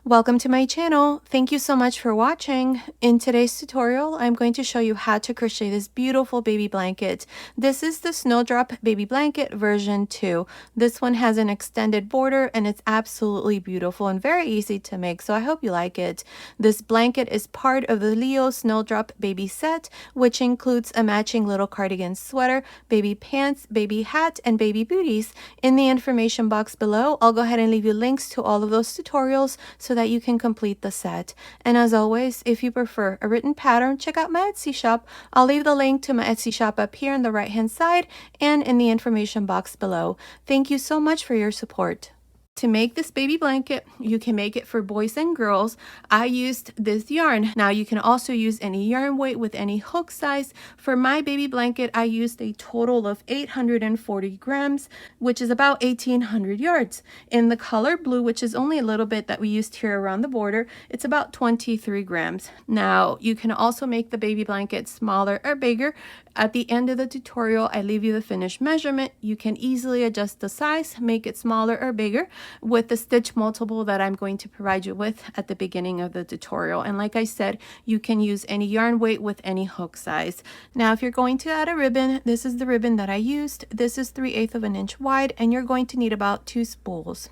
Welcome to my channel. Thank you so much for watching. In today's tutorial, I'm going to show you how to crochet this beautiful baby blanket. This is the Snowdrop Baby Blanket version 2. This one has an extended border and it's absolutely beautiful and very easy to make, so I hope you like it. This blanket is part of the Leo Snowdrop Baby Set, which includes a matching little cardigan sweater, baby pants, baby hat, and baby booties. In the information box below, I'll go ahead and leave you links to all of those tutorials so that you can complete the set. And as always, if you prefer a written pattern, check out my Etsy shop. I'll leave the link to my Etsy shop up here on the right hand side and in the information box below. Thank you so much for your support. To make this baby blanket, you can make it for boys and girls. I used this yarn. Now you can also use any yarn weight with any hook size. For my baby blanket, I used a total of 840 grams, which is about 1800 yards. In the color blue, which is only a little bit that we used here around the border, it's about 23 grams. Now you can also make the baby blanket smaller or bigger. At the end of the tutorial, I leave you the finished measurement. You can easily adjust the size, make it smaller or bigger with the stitch multiple that I'm going to provide you with at the beginning of the tutorial. And like I said, you can use any yarn weight with any hook size. Now, if you're going to add a ribbon, this is the ribbon that I used. This is 3/8 of an inch wide, and you're going to need about 2 spools.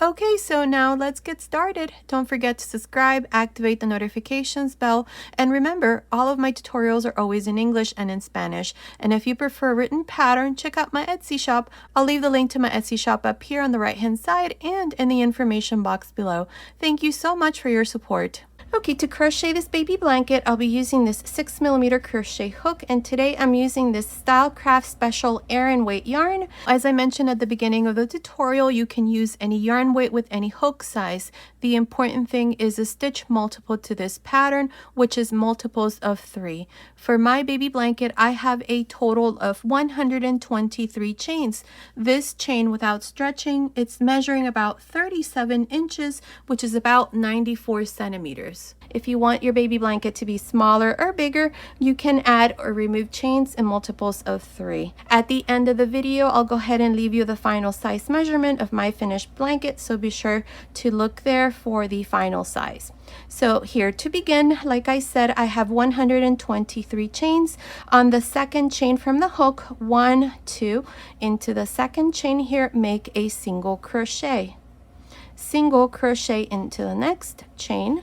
Okay, so now let's get started. Don't forget to subscribe, activate the notifications bell, and remember, all of my tutorials are always in English and in Spanish. And if you prefer a written pattern, check out my Etsy shop. I'll leave the link to my Etsy shop up here on the right hand side and in the information box below. Thank you so much for your support. Okay, to crochet this baby blanket, I'll be using this 6mm crochet hook, and today I'm using this Stylecraft Special Aran weight yarn. As I mentioned at the beginning of the tutorial, you can use any yarn weight with any hook size. The important thing is a stitch multiple to this pattern, which is multiples of 3. For my baby blanket, I have a total of 123 chains. This chain without stretching, it's measuring about 37 inches, which is about 94 centimeters. If you want your baby blanket to be smaller or bigger, you can add or remove chains in multiples of 3. At the end of the video, I'll go ahead and leave you the final size measurement of my finished blanket, so be sure to look there for the final size. So here to begin, like I said, I have 123 chains. On the second chain from the hook, 1, 2, into the second chain here, make a single crochet. Single crochet into the next chain,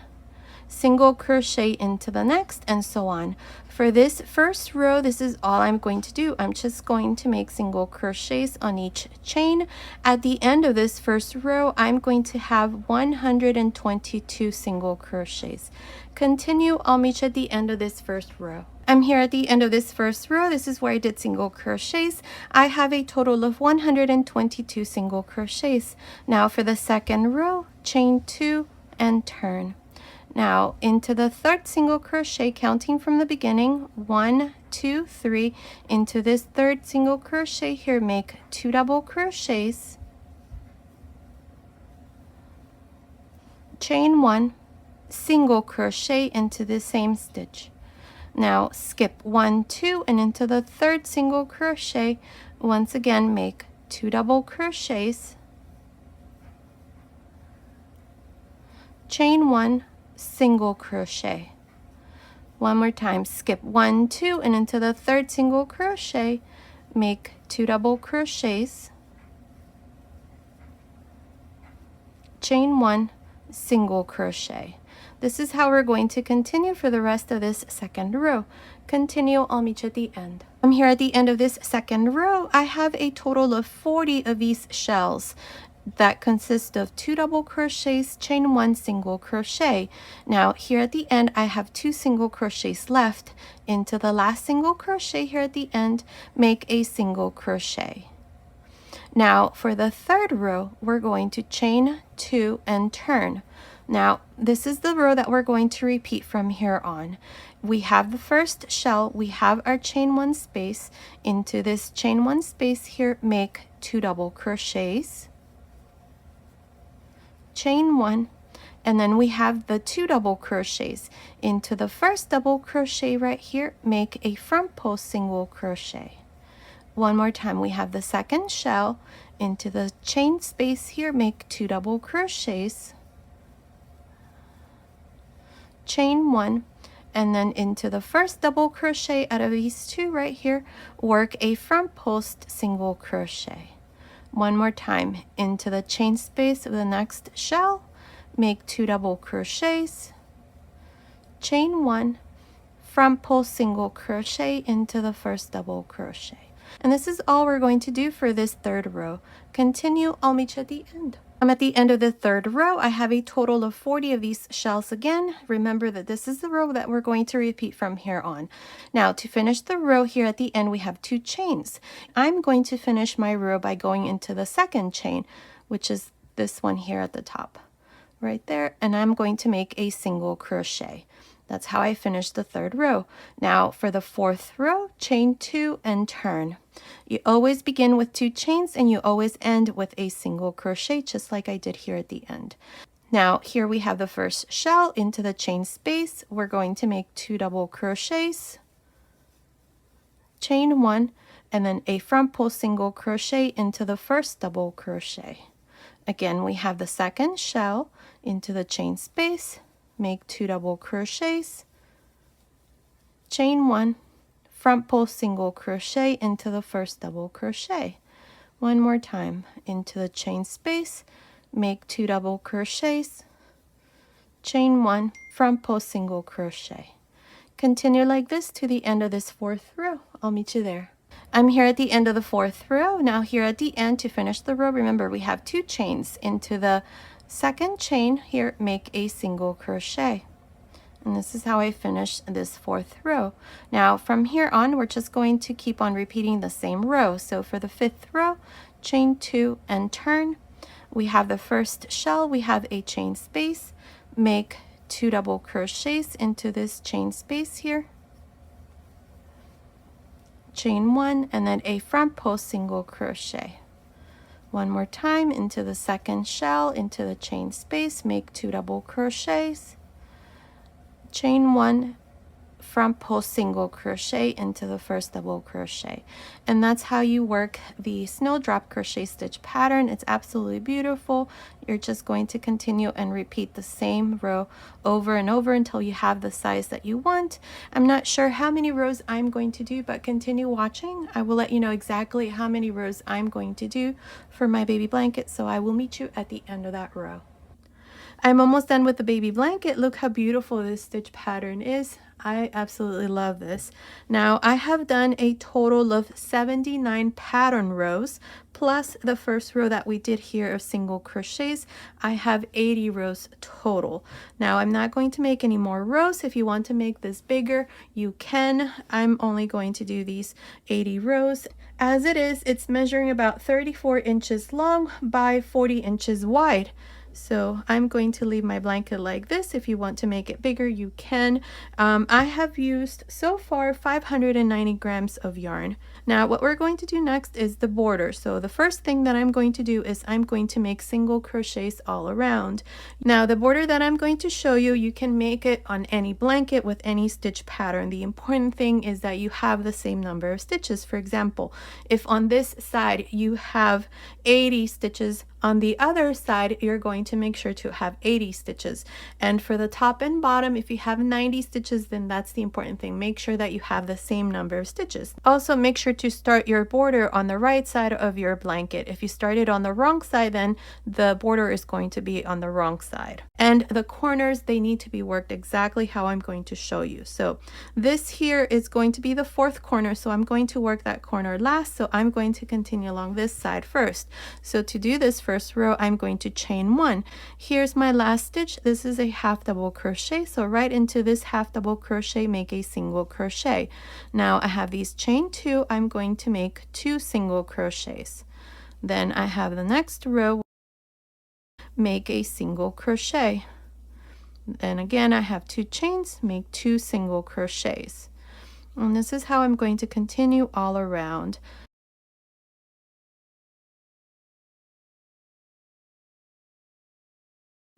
single crochet into the next, and so on. For this first row, this is all I'm going to do. I'm just going to make single crochets on each chain. At the end of this first row, I'm going to have 122 single crochets. Continue, I'll meet you at the end of this first row. I'm here at the end of this first row. This is where I did single crochets. I have a total of 122 single crochets. Now for the second row, chain 2 and turn. Now into the third single crochet, counting from the beginning, 1, 2, 3, into this third single crochet here, make 2 double crochets, chain 1, single crochet into the same stitch. Now skip 1, 2, and into the third single crochet, once again make 2 double crochets, chain 1, single crochet. One more time, skip 1, 2, and into the third single crochet, make 2 double crochets, chain 1, single crochet. This is how we're going to continue for the rest of this second row. Continue, I'll meet you at the end. I'm here at the end of this second row. I have a total of 40 of these shells that consist of 2 double crochets, chain 1, single crochet. Now here at the end, I have 2 single crochets left. Into the last single crochet here at the end, make a single crochet. Now for the third row, we're going to chain 2 and turn. Now this is the row that we're going to repeat from here on. We have the first shell, we have our chain 1 space. Into this chain 1 space here, make 2 double crochets, chain 1, and then we have the 2 double crochets. Into the first double crochet right here, make a front post single crochet. One more time, we have the second shell. Into the chain space here, make 2 double crochets, chain 1, and then into the first double crochet out of these two right here, work a front post single crochet. One more time, into the chain space of the next shell, make 2 double crochets, chain 1, front post single crochet into the first double crochet. And this is all we're going to do for this third row. Continue, I'll meet you at the end. I'm at the end of the third row. I have a total of 40 of these shells again. Remember that this is the row that we're going to repeat from here on. Now, to finish the row here at the end, we have 2 chains. I'm going to finish my row by going into the second chain, which is this one here at the top, right there, and I'm going to make a single crochet. That's how I finish the third row. Now for the fourth row, chain 2 and turn. You always begin with 2 chains and you always end with a single crochet, just like I did here at the end. Now here we have the first shell. Into the chain space, we're going to make 2 double crochets, chain 1, and then a front post single crochet into the first double crochet. Again, we have the second shell. Into the chain space, make 2 double crochets, chain 1, front post single crochet into the first double crochet. One more time, into the chain space, make 2 double crochets, chain 1, front post single crochet. Continue like this to the end of this fourth row. I'll meet you there. I'm here at the end of the fourth row. Now here at the end, to finish the row, remember we have 2 chains. Into the second chain here, make a single crochet. And this is how I finish this fourth row. Now from here on, we're just going to keep on repeating the same row. So for the fifth row, chain 2 and turn. We have the first shell, we have a chain space, make 2 double crochets into this chain space here, chain 1, and then a front post single crochet. One more time, into the second shell, into the chain space, make 2 double crochets, chain 1, front post single crochet into the first double crochet. And that's how you work the Snowdrop crochet stitch pattern. It's absolutely beautiful. You're just going to continue and repeat the same row over and over until you have the size that you want. I'm not sure how many rows I'm going to do, but continue watching. I will let you know exactly how many rows I'm going to do for my baby blanket, so I will meet you at the end of that row. I'm almost done with the baby blanket. Look how beautiful this stitch pattern is. I absolutely love this. Now I have done a total of 79 pattern rows plus the first row that we did here of single crochets. I have 80 rows total. Now I'm not going to make any more rows. If you want to make this bigger, you can. I'm only going to do these 80 rows. As it is, it's measuring about 34 inches long by 40 inches wide. So I'm going to leave my blanket like this. If you want to make it bigger, you can. I have used so far 590 grams of yarn. Now what we're going to do next is the border. So the first thing that I'm going to do is I'm going to make single crochets all around. Now the border that I'm going to show you, you can make it on any blanket with any stitch pattern. The important thing is that you have the same number of stitches. For example, if on this side you have 80 stitches, on the other side, you're going to make sure to have 80 stitches. And for the top and bottom, if you have 90 stitches, then that's the important thing. Make sure that you have the same number of stitches. Also, make sure to start your border on the right side of your blanket. If you started on the wrong side, then the border is going to be on the wrong side. And the corners, they need to be worked exactly how I'm going to show you. So this here is going to be the fourth corner. So I'm going to work that corner last. So I'm going to continue along this side first. So to do this first row, I'm going to chain 1. Here's my last stitch. This is a half double crochet. So right into this half double crochet, make a single crochet. Now I have these chain 2. I'm going to make 2 single crochets. Then I have the next row, make a single crochet. Then again, I have 2 chains, make 2 single crochets. And this is how I'm going to continue all around.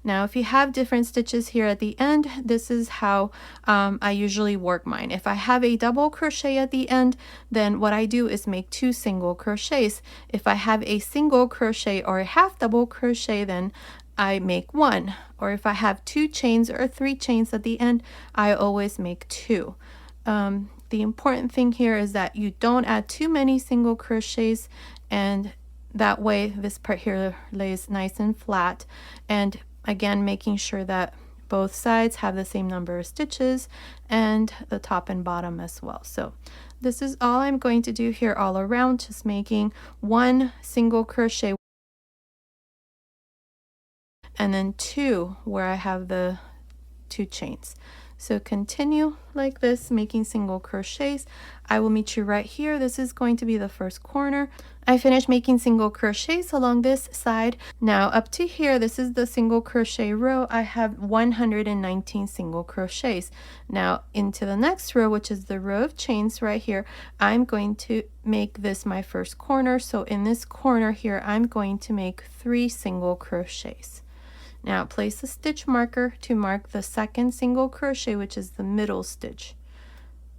Now, if you have different stitches here at the end, this is how I usually work mine. If I have a double crochet at the end, then what I do is make 2 single crochets. If I have a single crochet or a half double crochet, then I make 1. Or if I have 2 chains or 3 chains at the end, I always make 2. The important thing here is that you don't add too many single crochets, and that way this part here lays nice and flat. And again, making sure that both sides have the same number of stitches, and the top and bottom as well. So this is all I'm going to do here all around, just making 1 single crochet and then 2 where I have the 2 chains. So continue like this, making single crochets. I will meet you right here. This is going to be the first corner. I finished making single crochets along this side. Now up to here, this is the single crochet row. I have 119 single crochets. Now into the next row, which is the row of chains right here, I'm going to make this my first corner. So in this corner here, I'm going to make 3 single crochets. Now place a stitch marker to mark the second single crochet, which is the middle stitch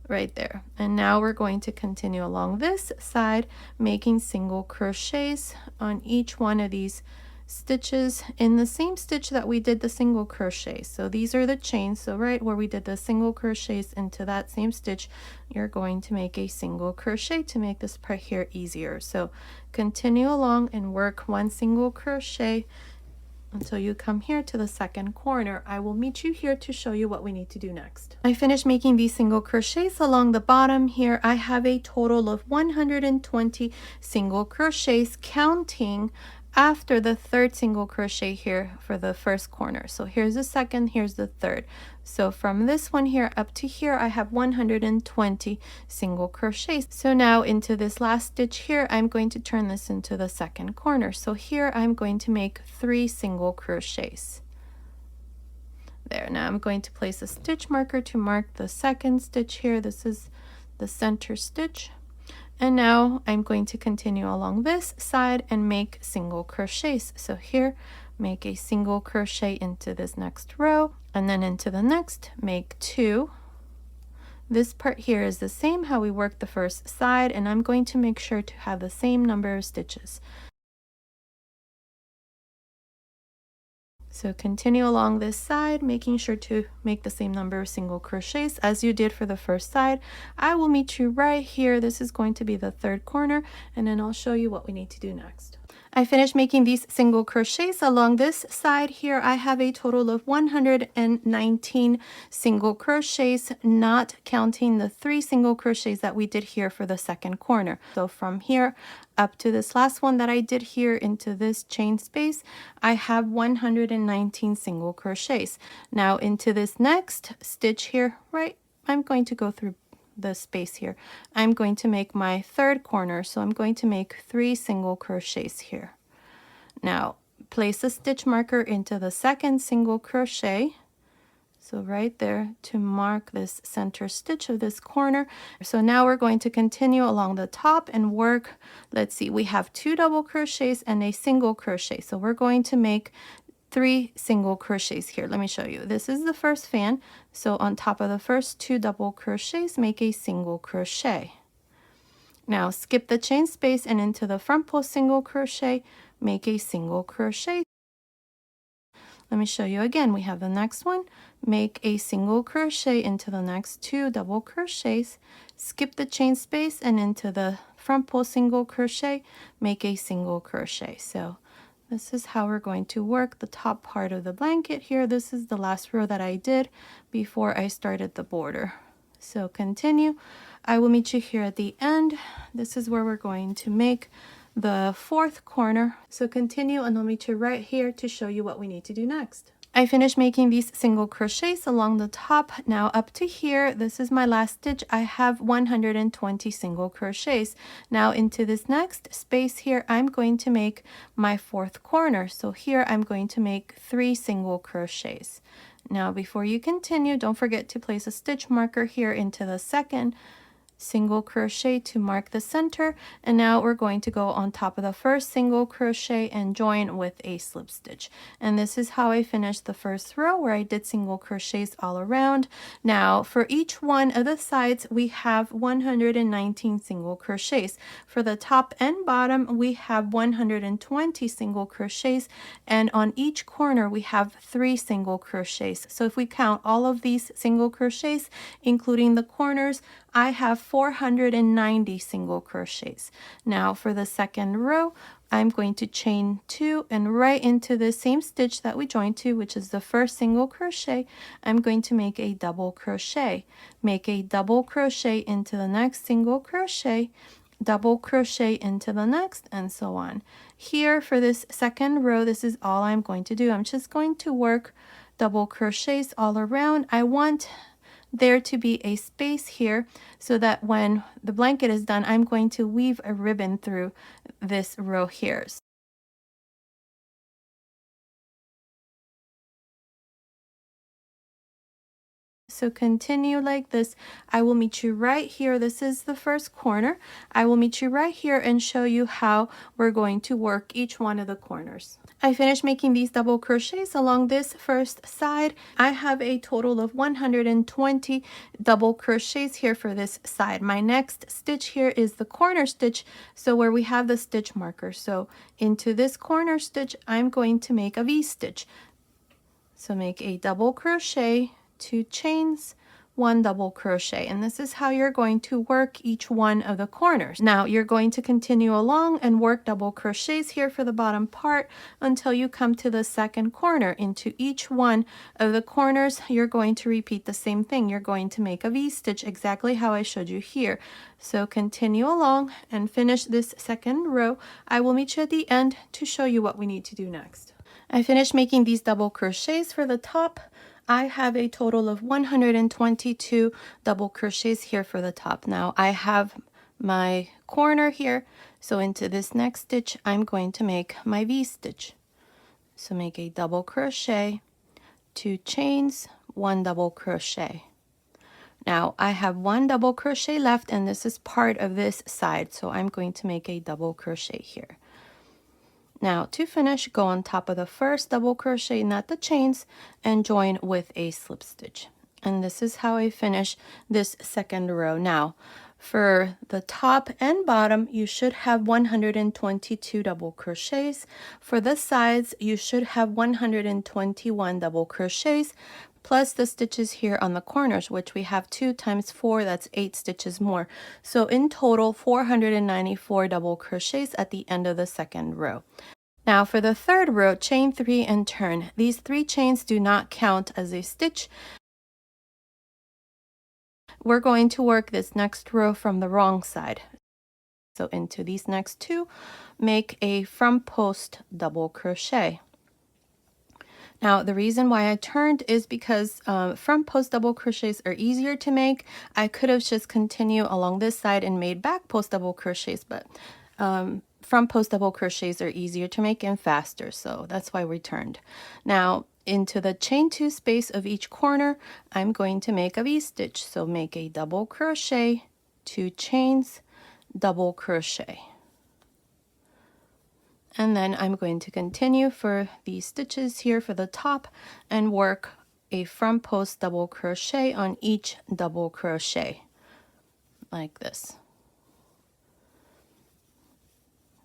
right there. And now we're going to continue along this side, making single crochets on each one of these stitches in the same stitch that we did the single crochet. So these are the chains. So right where we did the single crochets into that same stitch, you're going to make a single crochet to make this part here easier. So continue along and work 1 single crochet until you come here to the second corner. I will meet you here to show you what we need to do next. I finished making these single crochets along the bottom here. I have a total of 120 single crochets, counting after the third single crochet here for the first corner. So here's the second, here's the third. So from this one here up to here, I have 120 single crochets. So now into this last stitch here, I'm going to turn this into the second corner. So here I'm going to make 3 single crochets. There, now I'm going to place a stitch marker to mark the second stitch here. This is the center stitch. And now I'm going to continue along this side and make single crochets. So here, make a single crochet into this next row, and then into the next, make 2. This part here is the same how we worked the first side, and I'm going to make sure to have the same number of stitches. So continue along this side, making sure to make the same number of single crochets as you did for the first side. I will meet you right here. This is going to be the third corner, and then I'll show you what we need to do next. I finished making these single crochets along this side here. I have a total of 119 single crochets, not counting the 3 single crochets that we did here for the second corner. So from here up to this last one that I did here into this chain space, I have 119 single crochets. Now into this next stitch here, right, I'm going to go through the space here. I'm going to make my third corner, so I'm going to make 3 single crochets here. Now place a stitch marker into the second single crochet, so right there, to mark this center stitch of this corner. So now we're going to continue along the top and work, let's see, we have 2 double crochets and a single crochet, so we're going to make 3 single crochets here. Let me show you. This is the first fan. So on top of the first 2 double crochets, make a single crochet. Now skip the chain space and into the front post single crochet, make a single crochet. Let me show you again. We have the next one. Make a single crochet into the next 2 double crochets, skip the chain space and into the front post single crochet, make a single crochet. So this is how we're going to work the top part of the blanket here. This is the last row that I did before I started the border. So continue. I will meet you here at the end. This is where we're going to make the fourth corner. So continue and I'll meet you right here to show you what we need to do next. I finished making these single crochets along the top. Now up to here, this is my last stitch. I have 120 single crochets. Now into this next space here, I'm going to make my fourth corner. So here I'm going to make 3 single crochets. Now before you continue, don't forget to place a stitch marker here into the second single crochet to mark the center, and now we're going to go on top of the first single crochet and join with a slip stitch. And this is how I finished the first row, where I did single crochets all around. Now for each one of the sides we have 119 single crochets. For the top and bottom we have 120 single crochets, and on each corner we have 3 single crochets. So if we count all of these single crochets including the corners, I have 490 single crochets. Now for the second row, I'm going to chain 2, and right into the same stitch that we joined to, which is the first single crochet, I'm going to make a double crochet. Make a double crochet into the next single crochet, double crochet into the next, and so on. Here for this second row, this is all I'm going to do. I'm just going to work double crochets all around. I want there to be a space here so that when the blanket is done, I'm going to weave a ribbon through this row here. So continue like this. I will meet you right here. This is the first corner. I will meet you right here and show you how we're going to work each one of the corners. I finished making these double crochets along this first side. I have a total of 120 double crochets here for this side. My next stitch here is the corner stitch, so where we have the stitch marker. So into this corner stitch, I'm going to make a V-stitch. So make a double crochet, 2 chains, 1 double crochet, and this is how you're going to work each one of the corners. Now you're going to continue along and work double crochets here for the bottom part until you come to the second corner. Into each one of the corners you're going to repeat the same thing. You're going to make a V-stitch exactly how I showed you here. So continue along and finish this second row. I will meet you at the end to show you what we need to do next. I finished making these double crochets for the top. I have a total of 122 double crochets here for the top. Now I have my corner here, so into this next stitch I'm going to make my V-stitch. So make a double crochet, 2 chains, 1 double crochet. Now I have 1 double crochet left, and this is part of this side, so I'm going to make a double crochet here. Now to finish, go on top of the first double crochet, not the chains, and join with a slip stitch. And this is how I finish this second row. Now for the top and bottom, you should have 122 double crochets. For the sides, you should have 121 double crochets, plus the stitches here on the corners, which we have 2 times 4, that's 8 stitches more. So in total, 494 double crochets at the end of the second row. Now for the third row, chain 3 and turn. These 3 chains do not count as a stitch. We're going to work this next row from the wrong side. So into these next 2, make a front post double crochet. Now the reason why I turned is because front post double crochets are easier to make. I could have just continued along this side and made back post double crochets, but front post double crochets are easier to make and faster, so that's why we turned. Now into the chain 2 space of each corner, I'm going to make a V-stitch. So make a double crochet, 2 chains, double crochet. And then I'm going to continue for these stitches here for the top and work a front post double crochet on each double crochet like this.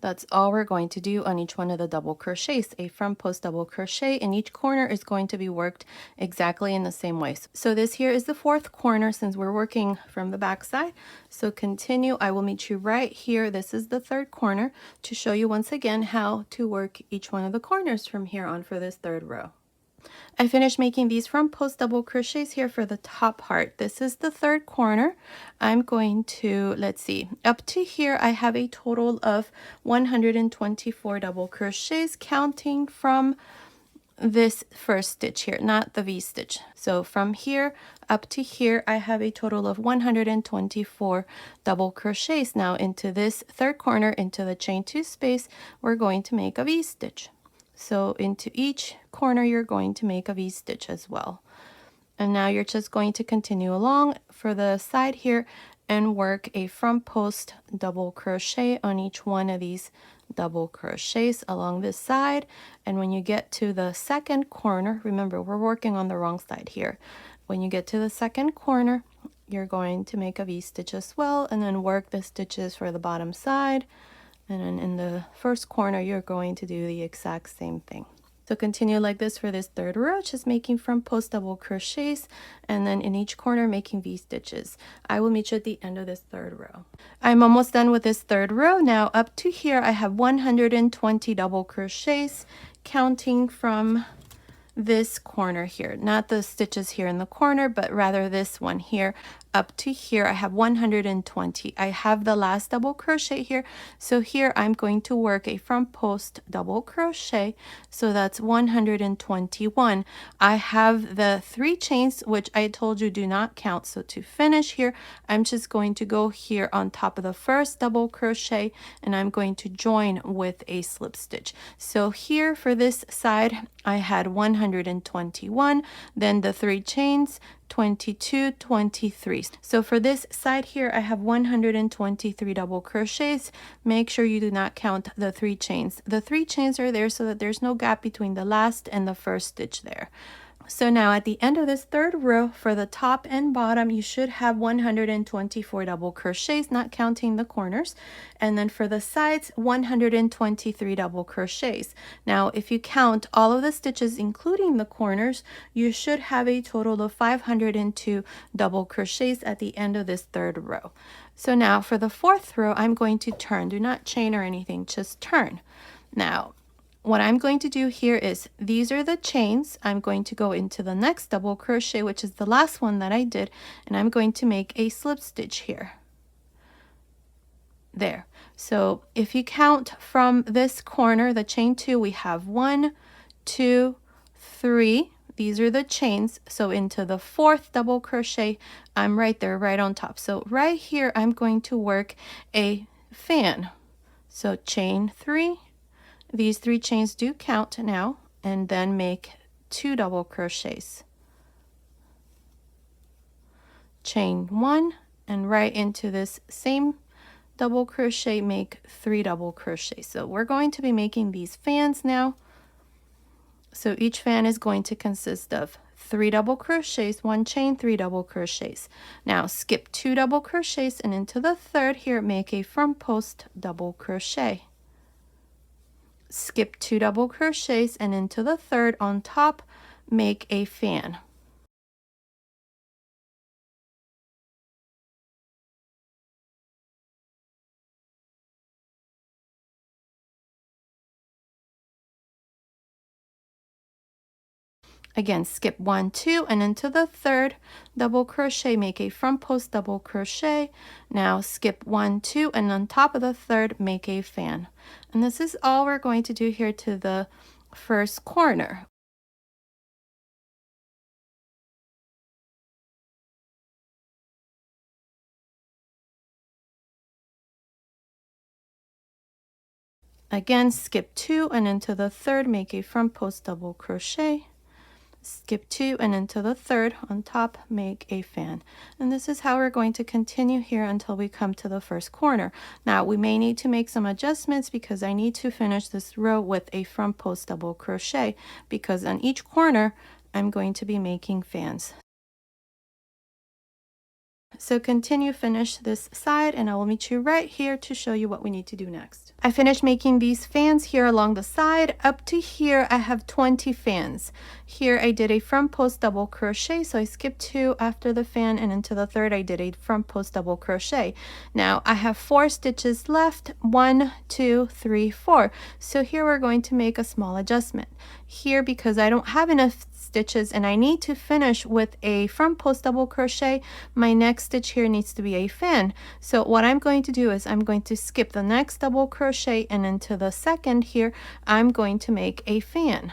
That's all we're going to do on each one of the double crochets. A front post double crochet in each corner is going to be worked exactly in the same way. So this here is the 4th corner since we're working from the back side. So continue. I will meet you right here. This is the 3rd corner to show you once again how to work each one of the corners from here on for this 3rd row. I finished making these front post double crochets here for the top part. This is the 3rd corner. I'm going to, let's see, up to here I have a total of 124 double crochets, counting from this first stitch here, not the V-stitch. So from here up to here I have a total of 124 double crochets. Now into this 3rd corner, into the chain 2 space, we're going to make a V-stitch. So into each corner you're going to make a V-stitch as well. And now you're just going to continue along for the side here and work a front post double crochet on each one of these double crochets along this side. And when you get to the second corner, remember we're working on the wrong side here. When you get to the second corner, you're going to make a V-stitch as well, and then work the stitches for the bottom side. And then in the first corner, you're going to do the exact same thing. So continue like this for this third row, just making front post double crochets, and then in each corner making V-stitches. I will meet you at the end of this third row. I'm almost done with this third row. Now up to here, I have 120 double crochets, counting from this corner here, not the stitches here in the corner, but rather this one here. Up to here I have 120. I have the last double crochet here, so here I'm going to work a front post double crochet, so that's 121. I have the 3 chains, which I told you do not count. So to finish here, I'm just going to go here on top of the first double crochet, and I'm going to join with a slip stitch. So here for this side I had 121, then the 3 chains, 22, 23. So for this side here, I have 123 double crochets. Make sure you do not count the 3 chains. The 3 chains are there so that there's no gap between the last and the first stitch there. So now at the end of this third row, for the top and bottom, you should have 124 double crochets, not counting the corners. And then for the sides, 123 double crochets. Now, if you count all of the stitches, including the corners, you should have a total of 502 double crochets at the end of this third row. So now for the fourth row, I'm going to turn. Do not chain or anything, just turn. Now, what I'm going to do here is, these are the chains. I'm going to go into the next double crochet, which is the last one that I did, and I'm going to make a slip stitch here. There. So if you count from this corner, the chain 2, we have 1, 2, 3. These are the chains. So into the fourth double crochet, I'm right there, right on top. So right here, I'm going to work a fan. So chain 3. These 3 chains do count now, and then make 2 double crochets. Chain 1, and right into this same double crochet, make 3 double crochets. So we're going to be making these fans now. So each fan is going to consist of 3 double crochets, 1 chain, 3 double crochets. Now skip 2 double crochets, and into the third here, make a front post double crochet. Skip 2 double crochets, and into the third on top, make a fan. Again, skip 1, 2, and into the third double crochet, make a front post double crochet. Now skip 1, 2, and on top of the third, make a fan. And this is all we're going to do here to the first corner. Again, skip 2, and into the third, make a front post double crochet. Skip 2, and into the third on top, make a fan. And this is how we're going to continue here until we come to the first corner. Now we may need to make some adjustments because I need to finish this row with a front post double crochet, because on each corner I'm going to be making fans. So continue, finish this side, and I will meet you right here to show you what we need to do next. I finished making these fans here along the side. Up to here I have 20 fans. Here I did a front post double crochet, so I skipped 2 after the fan, and into the third I did a front post double crochet. Now I have 4 stitches left, 1, 2, 3, 4. So here we're going to make a small adjustment. Here, because I don't have enough stitches and I need to finish with a front post double crochet, my next stitch here needs to be a fan. So what I'm going to do is I'm going to skip the next double crochet, and into the second here I'm going to make a fan.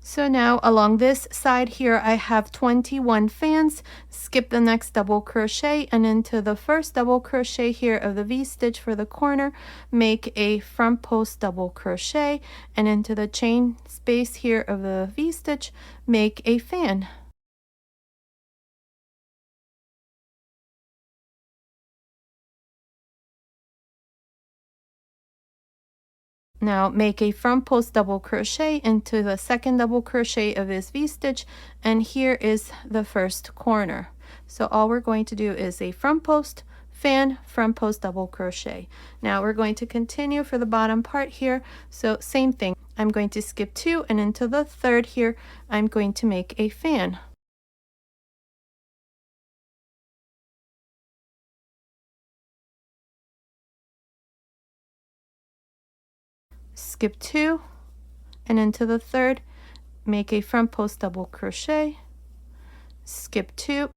So now along this side here, I have 21 fans. Skip the next double crochet and into the first double crochet here of the V-stitch for the corner, make a front post double crochet, and into the chain space here of the V-stitch, make a fan. Now make a front post double crochet into the second double crochet of this V-stitch, and here is the first corner. So all we're going to do is a front post, fan, front post double crochet. Now we're going to continue for the bottom part here. So same thing, I'm going to skip 2, and into the third here I'm going to make a fan. Skip 2, and into the third make a front post double crochet, skip 2,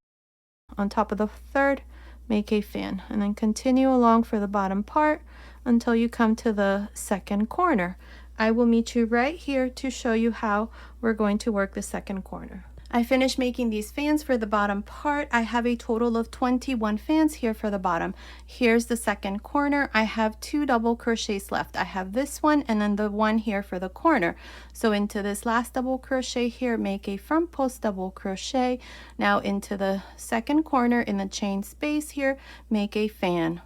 on top of the third make a fan, and then continue along for the bottom part until you come to the second corner. I will meet you right here to show you how we're going to work the second corner. I finished making these fans for the bottom part. I have a total of 21 fans here for the bottom. Here's the second corner. I have 2 double crochets left. I have this one and then the one here for the corner. So into this last double crochet here, make a front post double crochet. Now into the second corner in the chain space here, make a fan.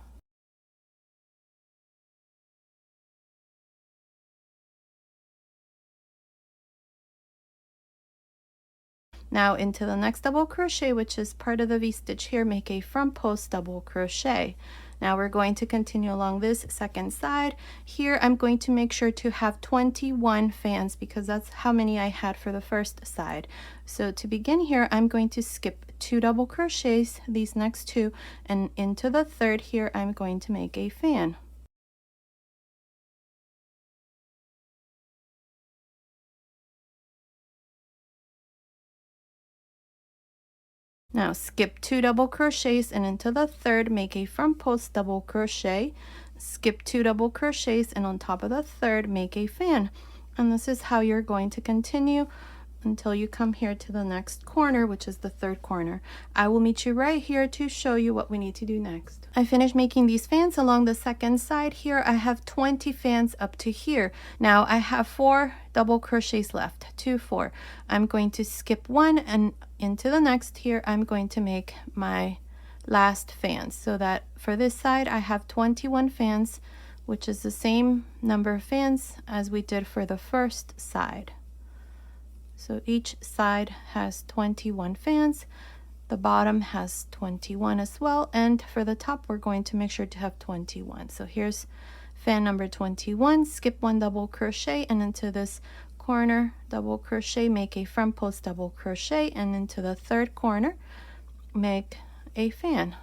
Now into the next double crochet, which is part of the V-stitch here, make a front post double crochet. Now we're going to continue along this second side. Here I'm going to make sure to have 21 fans because that's how many I had for the first side. So to begin here, I'm going to skip 2 double crochets, these next 2, and into the third here I'm going to make a fan. Now skip 2 double crochets and into the third make a front post double crochet, skip 2 double crochets, and on top of the third make a fan. And this is how you're going to continue until you come here to the next corner, which is the third corner. I will meet you right here to show you what we need to do next. I finished making these fans along the second side here. I have 20 fans up to here. Now I have 4 double crochets left, 2, 4. I'm going to skip 1 and into the next here I'm going to make my last fans, so that for this side I have 21 fans, which is the same number of fans as we did for the first side. So each side has 21 fans, the bottom has 21 as well, and for the top we're going to make sure to have 21. So here's fan number 21, skip 1 double crochet, and into this corner double crochet, make a front post double crochet, and into the third corner make a fan.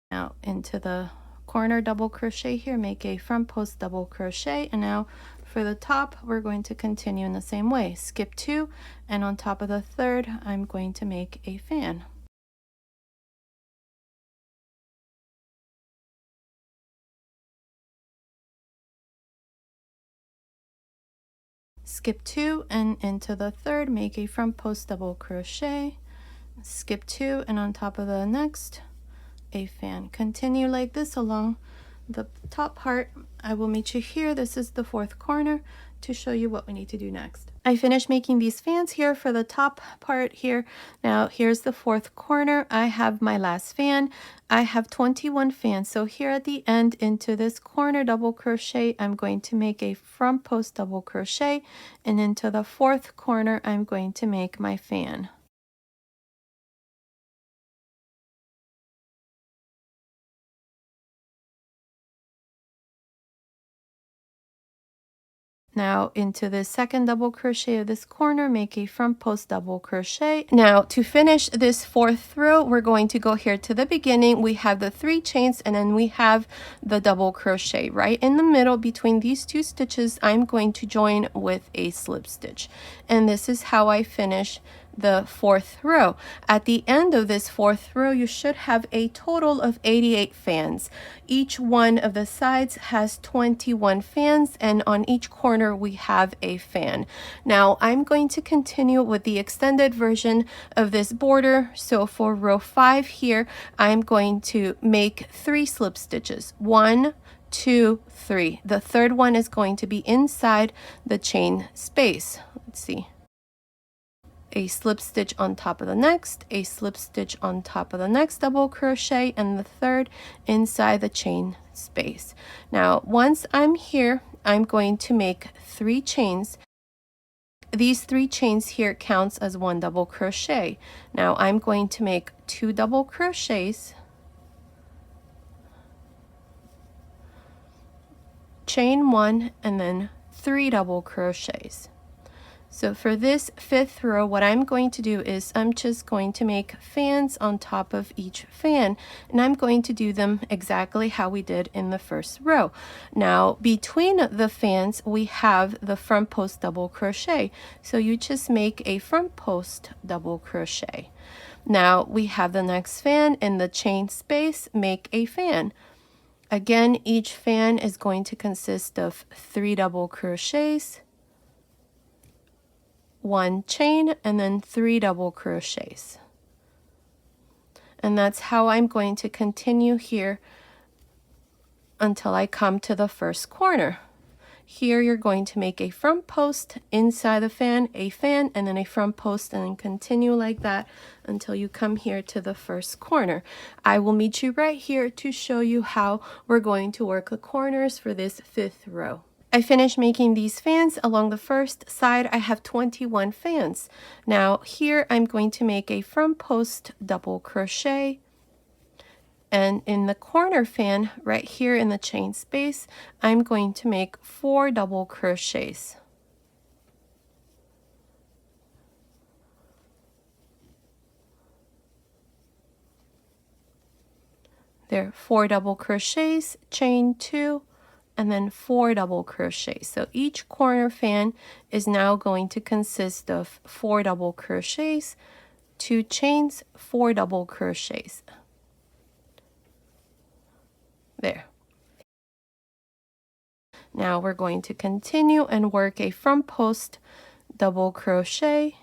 Now into the corner double crochet here, make a front post double crochet, and now for the top we're going to continue in the same way. Skip 2, and on top of the third I'm going to make a fan. Skip 2, and into the third make a front post double crochet, skip 2, and on top of the next a fan. Continue like this along the top part. I will meet you here. This is the fourth corner to show you what we need to do next. I finished making these fans here for the top part here. Now here's the fourth corner. I have my last fan. I have 21 fans. So here at the end into this corner double crochet, I'm going to make a front post double crochet, and into the fourth corner I'm going to make my fan. Now into the second double crochet of this corner, make a front post double crochet. Now to finish this fourth row, we're going to go here to the beginning. We have the 3 chains, and then we have the double crochet. Right in the middle between these 2 stitches, I'm going to join with a slip stitch. And this is how I finish the 4th row. At the end of this 4th row, you should have a total of 88 fans. Each one of the sides has 21 fans, and on each corner we have a fan. Now I'm going to continue with the extended version of this border. So for row 5 here, I'm going to make 3 slip stitches. 1, 2, 3. The third one is going to be inside the chain space. Let's see. A slip stitch on top of the next, a slip stitch on top of the next double crochet, and the third inside the chain space. Now once I'm here, I'm going to make 3 chains. These 3 chains here counts as 1 double crochet. Now I'm going to make 2 double crochets, chain 1, and then 3 double crochets. So for this 5th row, what I'm going to do is I'm just going to make fans on top of each fan, and I'm going to do them exactly how we did in the 1st row. Now between the fans we have the front post double crochet, so you just make a front post double crochet. Now we have the next fan in the chain space, make a fan. Again, each fan is going to consist of 3 double crochets, 1 chain, and then 3 double crochets. And that's how I'm going to continue here until I come to the 1st corner. Here you're going to make a front post inside the fan, a fan, and then a front post, and then continue like that until you come here to the 1st corner. I will meet you right here to show you how we're going to work the corners for this 5th row. I finished making these fans. Along the first side I have 21 fans. Now here I'm going to make a front post double crochet, and in the corner fan right here in the chain space I'm going to make 4 double crochets. There, 4 double crochets, chain 2, and then 4 double crochets. So each corner fan is now going to consist of 4 double crochets, 2 chains, 4 double crochets. There. Now we're going to continue and work a front post double crochet,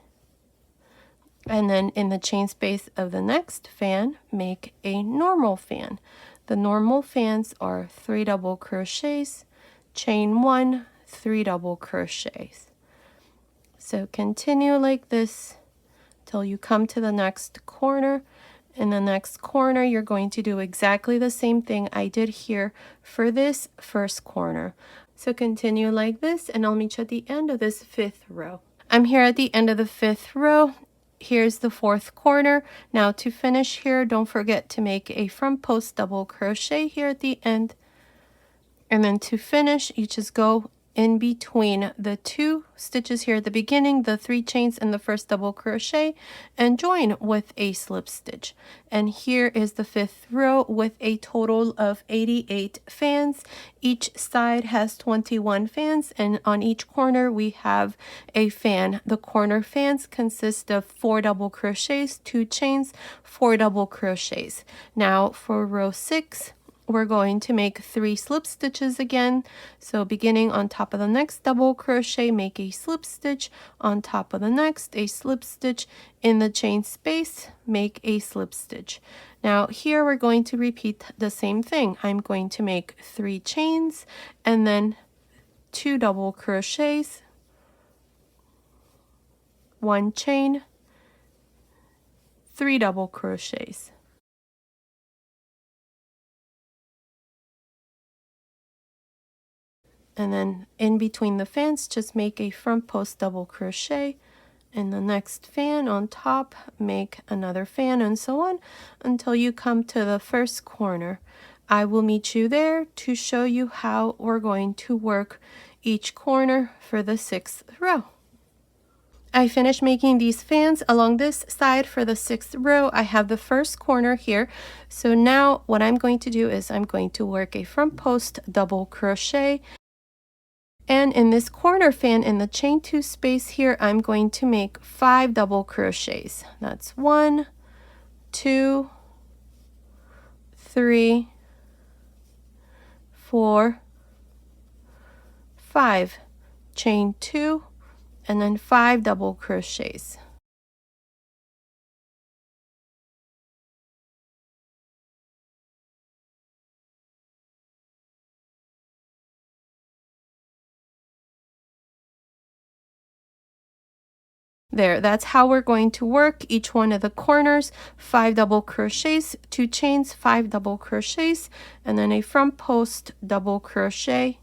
and then in the chain space of the next fan make a normal fan. The normal fans are 3 double crochets, chain 1, 3 double crochets. So continue like this till you come to the next corner. In the next corner you're going to do exactly the same thing I did here for this 1st corner. So continue like this, and I'll meet you at the end of this 5th row. I'm here at the end of the 5th row. Here's the 4th corner. Now to finish here, don't forget to make a front post double crochet here at the end. And then to finish, you just go in between the 2 stitches here at the beginning, the 3 chains and the first double crochet, and join with a slip stitch. And here is the 5th row with a total of 88 fans. Each side has 21 fans, and on each corner we have a fan. The corner fans consist of 4 double crochets, 2 chains, 4 double crochets. Now for row 6, we're going to make 3 slip stitches again. So beginning on top of the next double crochet, make a slip stitch, on top of the next a slip stitch, in the chain space make a slip stitch. Now here we're going to repeat the same thing. I'm going to make 3 chains and then 2 double crochets, 1 chain, 3 double crochets. And then in between the fans just make a front post double crochet. In the next fan on top make another fan, and so on until you come to the 1st corner. I will meet you there to show you how we're going to work each corner for the 6th row. I finished making these fans along this side for the 6th row. I have the 1st corner here. So now what I'm going to do is I'm going to work a front post double crochet, And in this corner fan, in the chain 2 space here, I'm going to make 5 double crochets. That's 1, 2, 3, 4, 5. Chain 2, and then 5 double crochets. There, that's how we're going to work each one of the corners. 5 double crochets, 2 chains, 5 double crochets, and then a front post double crochet.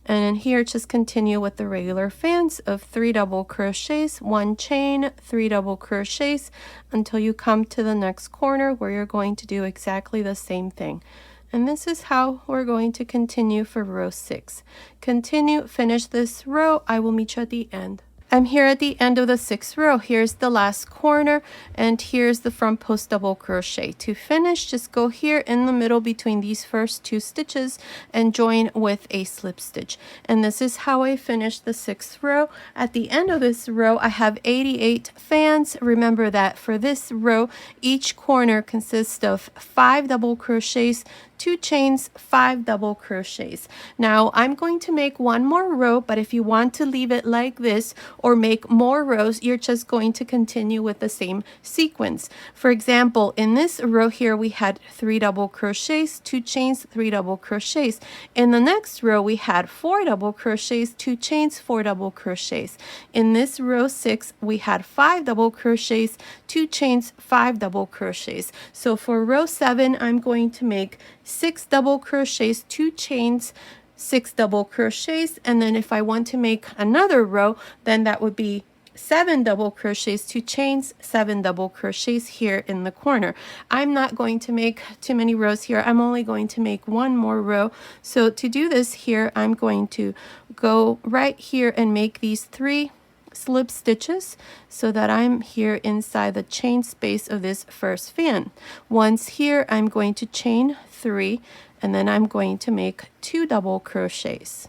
And then here, just continue with the regular fans of 3 double crochets, 1 chain, 3 double crochets, until you come to the next corner where you're going to do exactly the same thing. And this is how we're going to continue for row 6. Continue, finish this row. I will meet you at the end. I'm here at the end of the 6th row. Here's the last corner, and here's the front post double crochet. To finish, just go here in the middle between these first 2 stitches and join with a slip stitch. And this is how I finish the 6th row. At the end of this row, I have 88 fans. Remember that for this row, each corner consists of 5 double crochets, 2 chains, 5 double crochets. Now I'm going to make one more row, but if you want to leave it like this or make more rows, you're just going to continue with the same sequence. For example, in this row here, we had 3 double crochets, 2 chains, 3 double crochets. In the next row, we had 4 double crochets, 2 chains, 4 double crochets. In this row 6, we had 5 double crochets, 2 chains, 5 double crochets. So for row 7, I'm going to make 6 double crochets, 2 chains, 6 double crochets, and then if I want to make another row, then that would be 7 double crochets, 2 chains, 7 double crochets here in the corner. I'm not going to make too many rows here. I'm only going to make one more row. So to do this here, I'm going to go right here and make these 3 slip stitches so that I'm here inside the chain space of this first fan. Once here, I'm going to chain 3, and then I'm going to make 2 double crochets,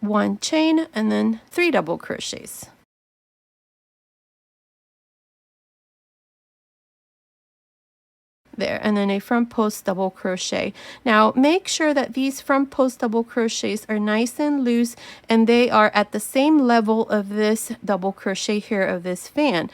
1 chain, and then 3 double crochets. There, and then a front post double crochet. Now make sure that these front post double crochets are nice and loose, and they are at the same level of this double crochet here of this fan.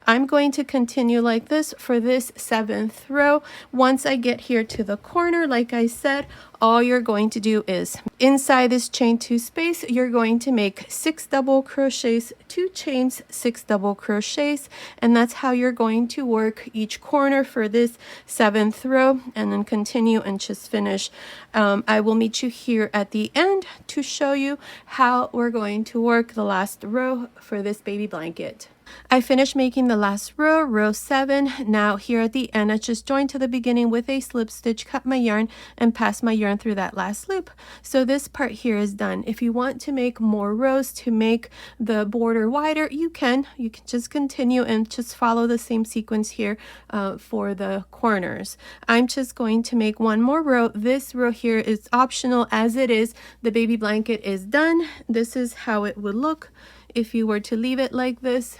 I'm going to continue like this for this 7th row. Once I get here to the corner, like I said, all you're going to do is inside this chain 2 space, you're going to make 6 double crochets, 2 chains, 6 double crochets, and that's how you're going to work each corner for this 7th row, and then continue and just finish. I will meet you here at the end to show you how we're going to work the last row for this baby blanket. I finished making the last row, row 7. Now here at the end, I just joined to the beginning with a slip stitch, cut my yarn, and pass my yarn through that last loop. So this part here is done. If you want to make more rows to make the border wider, you can just continue and just follow the same sequence here for the corners. I'm just going to make one more row. This row here is optional as it is. The baby blanket is done. This is how it would look if you were to leave it like this.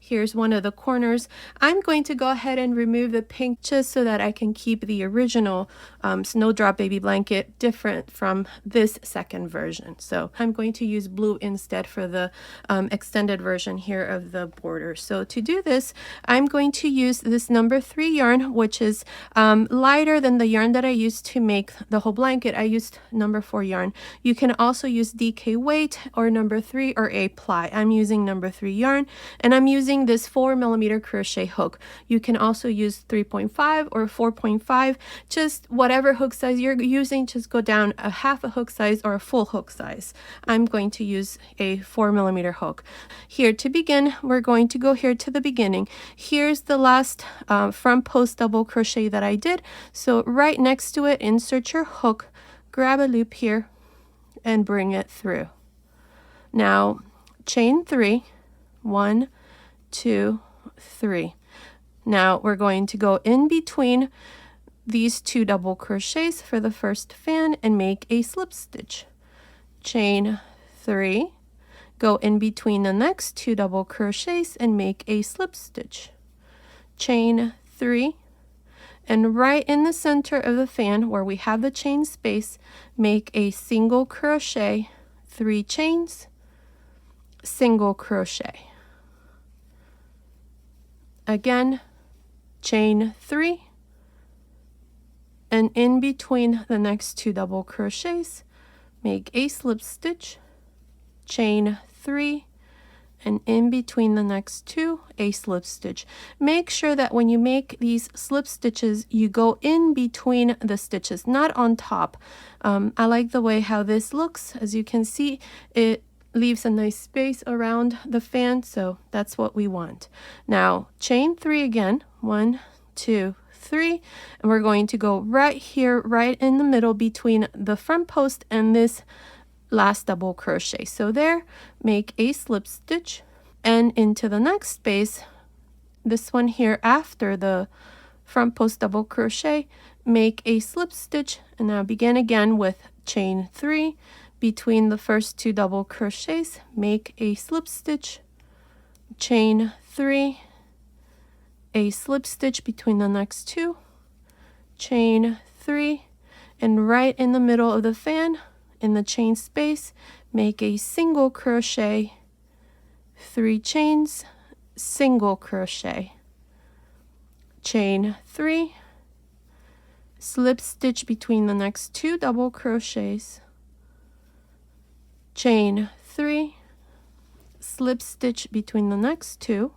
Here's one of the corners. I'm going to go ahead and remove the pink just so that I can keep the original Snowdrop Baby Blanket different from this second version. So I'm going to use blue instead for the extended version here of the border. So to do this, I'm going to use this number 3 yarn, which is lighter than the yarn that I used to make the whole blanket. I used number 4 yarn. You can also use DK weight or number 3 or A ply. I'm using number 3 yarn, and I'm using this 4mm crochet hook. You can also use 3.5 or 4.5, just whatever hook size you're using. Just go down a half a hook size or a full hook size. I'm going to use a 4mm hook. Here to begin, we're going to go here to the beginning. Here's the last front post double crochet that I did. So right next to it, insert your hook, grab a loop here, and bring it through. Now chain 3, 1, 2, 3. Now we're going to go in between these 2 double crochets for the first fan and make a slip stitch. Chain 3, go in between the next 2 double crochets and make a slip stitch. Chain 3, and right in the center of the fan where we have the chain space, make a single crochet, 3 chains, single crochet. Again, chain 3, and in between the next 2 double crochets, make a slip stitch, chain 3, and in between the next 2, a slip stitch. Make sure that when you make these slip stitches, you go in between the stitches, not on top. I like the way how this looks. As you can see, it leaves a nice space around the fan, so that's what we want. Now, chain 3 again, 1, 2, 3, and we're going to go right here, right in the middle between the front post and this last double crochet. So there, make a slip stitch, and into the next space, this one here after the front post double crochet, make a slip stitch, and now begin again with chain 3 between the first 2 double crochets, make a slip stitch, chain 3, a slip stitch between the next 2, chain 3, and right in the middle of the fan in the chain space, make a single crochet, 3 chains, single crochet, chain 3, slip stitch between the next 2 double crochets, chain 3, slip stitch between the next 2,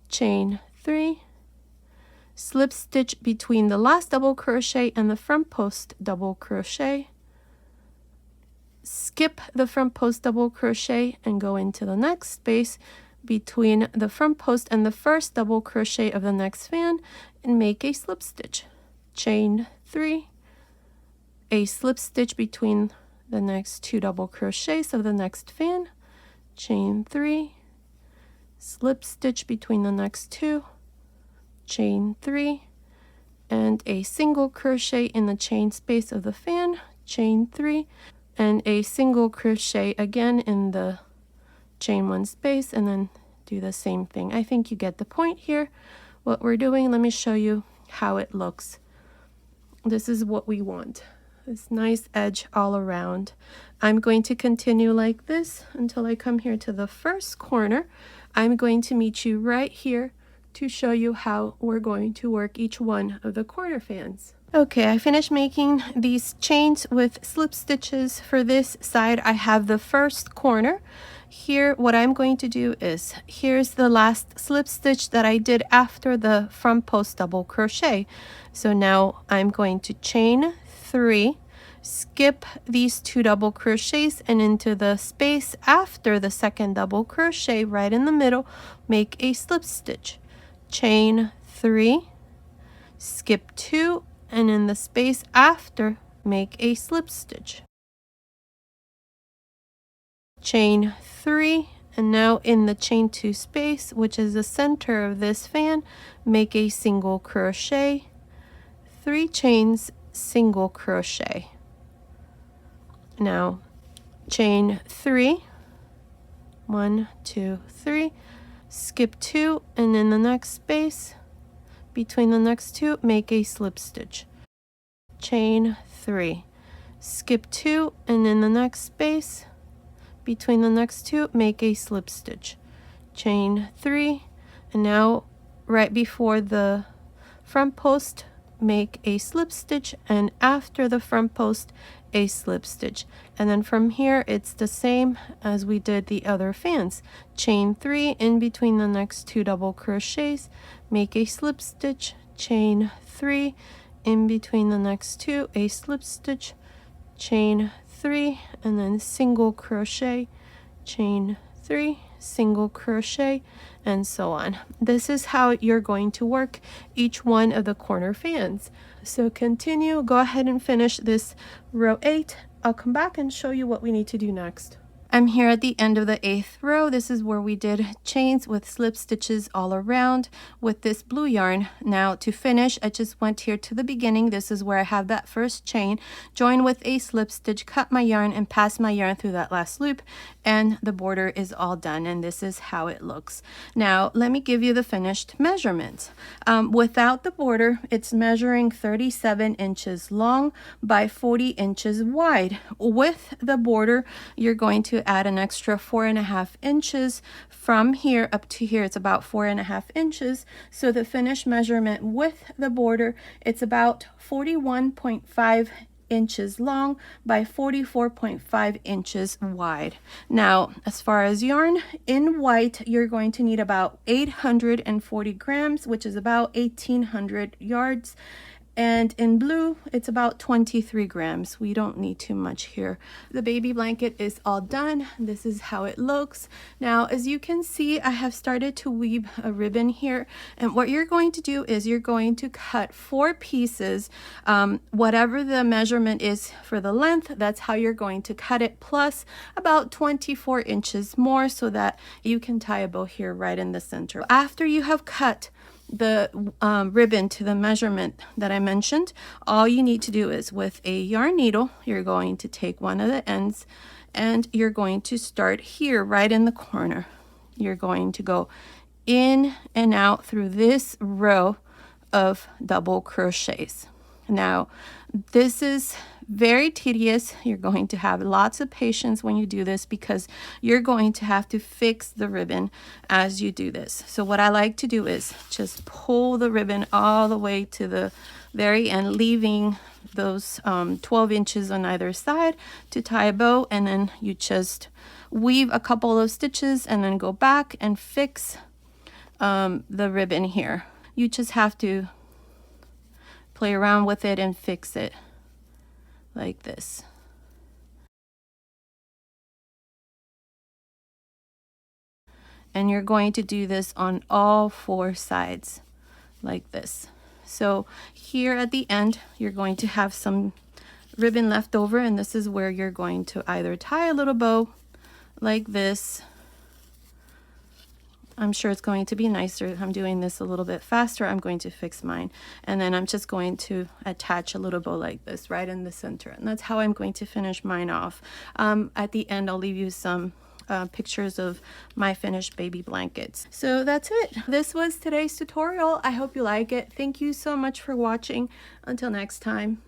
chain 3, slip stitch between the last double crochet and the front post double crochet, skip the front post double crochet and go into the next space between the front post and the first double crochet of the next fan and make a slip stitch, chain 3, a slip stitch between the next 2 double crochets of the next fan, chain 3, slip stitch between the next 2, chain 3, and a single crochet in the chain space of the fan, chain 3, and a single crochet again in the chain 1 space, and then do the same thing. I think you get the point here. What we're doing, let me show you how it looks. This is what we want. This nice edge all around. I'm going to continue like this until I come here to the first corner. I'm going to meet you right here to show you how we're going to work each one of the corner fans. Okay, I finished making these chains with slip stitches. For this side, I have the first corner. Here, what I'm going to do is, here's the last slip stitch that I did after the front post double crochet. So now I'm going to chain 3, skip these 2 double crochets, and into the space after the second double crochet right in the middle, make a slip stitch, chain 3, skip 2, and in the space after, make a slip stitch, chain 3, and now in the chain 2 space, which is the center of this fan, make a single crochet, 3 chains, single crochet. Now chain 3, 1, 2, 3, skip 2, and in the next space between the next 2, make a slip stitch, chain 3, skip 2, and in the next space between the next 2, make a slip stitch, chain 3, and now right before the front post, make a slip stitch, and after the front post, a slip stitch. And then from here, it's the same as we did the other fans. Chain 3 in between the next 2 double crochets, make a slip stitch, chain 3 in between the next 2, a slip stitch, chain 3, and then single crochet, chain 3, single crochet, and so on. This is how you're going to work each one of the corner fans. So continue, go ahead and finish this row 8. I'll come back and show you what we need to do next. I'm here at the end of the 8th row. This is where we did chains with slip stitches all around with this blue yarn. Now to finish, I just went here to the beginning. This is where I have that first chain, join with a slip stitch, cut my yarn and pass my yarn through that last loop, and the border is all done, and this is how it looks. Now let me give you the finished measurements. Without the border, it's measuring 37 inches long by 40 inches wide. With the border, you're going to add an extra 4.5 inches from here up to here. It's about 4.5 inches. So the finished measurement with the border, it's about 41.5 inches long by 44.5 inches wide. Now, as far as yarn, in white, you're going to need about 840 grams, which is about 1,800 yards. And in blue, it's about 23 grams. We don't need too much here. The baby blanket is all done. This is how it looks. Now, as you can see, I have started to weave a ribbon here. And what you're going to do is you're going to cut 4 pieces. Whatever the measurement is for the length, that's how you're going to cut it, plus about 24 inches more so that you can tie a bow here right in the center. After you have cut the ribbon to the measurement that I mentioned, all you need to do is with a yarn needle, you're going to take one of the ends and you're going to start here right in the corner. You're going to go in and out through this row of double crochets. Now, this is very tedious. You're going to have lots of patience when you do this because you're going to have to fix the ribbon as you do this. So what I like to do is just pull the ribbon all the way to the very end, leaving those 12 inches on either side to tie a bow, and then you just weave a couple of stitches and then go back and fix the ribbon here. You just have to play around with it and fix it like this. And you're going to do this on all 4 sides like this. So here at the end, you're going to have some ribbon left over, and this is where you're going to either tie a little bow like this. I'm sure it's going to be nicer. I'm doing this a little bit faster. I'm going to fix mine. And then I'm just going to attach a little bow like this right in the center. And that's how I'm going to finish mine off. At the end, I'll leave you some pictures of my finished baby blankets. So that's it. This was today's tutorial. I hope you like it. Thank you so much for watching. Until next time.